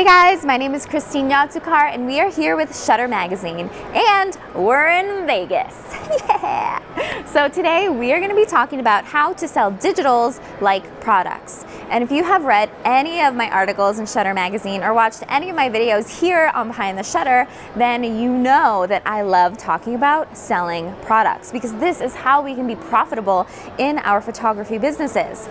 guys, my name is Christine Yodsukar and we are here with Shutter Magazine and we're in Vegas. Yeah! So today we are going to be talking about how to sell digitals like products. And if you have read any of my articles in Shutter Magazine or watched any of my videos here on Behind the Shutter, then you know that I love talking about selling products because this is how we can be profitable in our photography businesses.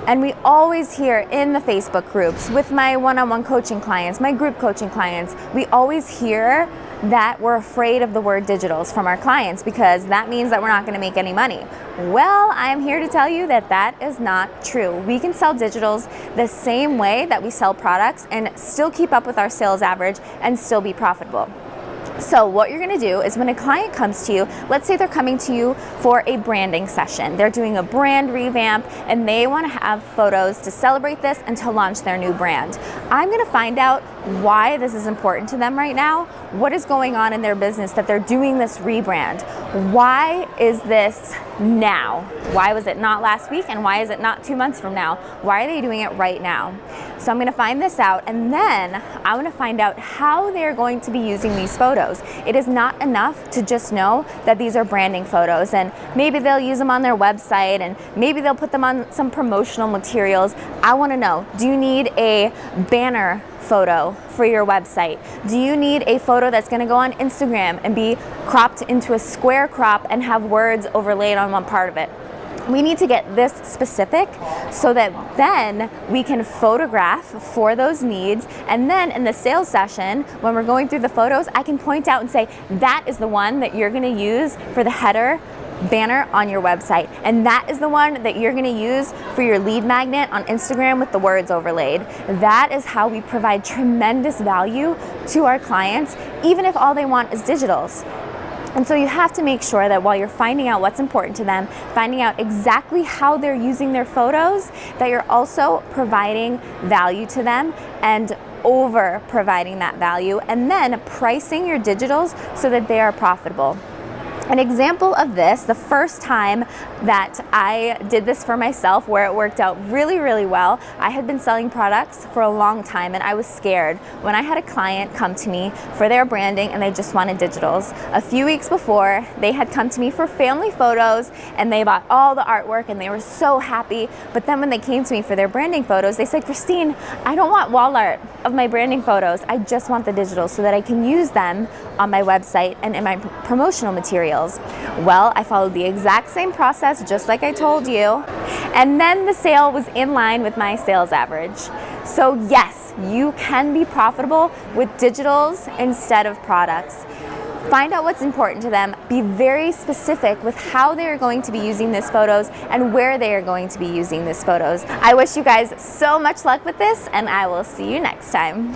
And we always hear in the Facebook groups with my one-on-one coaching clients, my group coaching clients, we always hear that we're afraid of the word digitals from our clients because that means that we're not going to make any money. Well, I'm here to tell you that that is not true. We can sell digitals the same way that we sell products and still keep up with our sales average and still be profitable. So what you're going to do is when a client comes to you, let's say they're coming to you for a branding session. They're doing a brand revamp and they want to have photos to celebrate this and to launch their new brand. I'm going to find out why this is important to them right now. What is going on in their business that they're doing this rebrand? Why is this now? Why was it not last week and why is it not 2 months from now? Why are they doing it right now? So I'm going to find this out and then I want to find out how they're going to be using these photos. It is not enough to just know that these are branding photos and maybe they'll use them on their website and maybe they'll put them on some promotional materials. I want to know, do you need a banner photo for your website? Do you need a photo that's going to go on Instagram and be cropped into a square crop and have words overlaid on one part of it? We need to get this specific so that then we can photograph for those needs, and then in the sales session when we're going through the photos I can point out and say that is the one that you're going to use for the header banner on your website, and that is the one that you're going to use for your lead magnet on Instagram with the words overlaid. That is how we provide tremendous value to our clients, even if all they want is digitals. And so you have to make sure that while you're finding out what's important to them, finding out exactly how they're using their photos, that you're also providing value to them and over providing that value, and then pricing your digitals so that they are profitable. An example of this, the first time that I did this for myself where it worked out really, really well, I had been selling products for a long time and I was scared when I had a client come to me for their branding and they just wanted digitals. A few weeks before, they had come to me for family photos and they bought all the artwork and they were so happy. But then when they came to me for their branding photos, they said, Christine, I don't want wall art of my branding photos. I just want the digitals so that I can use them on my website and in my promotional materials. Well, I followed the exact same process just like I told you, and then the sale was in line with my sales average. So yes, you can be profitable with digitals instead of products. Find out what's important to them, be very specific with how they are going to be using these photos and where they are going to be using these photos. I wish you guys so much luck with this and I will see you next time.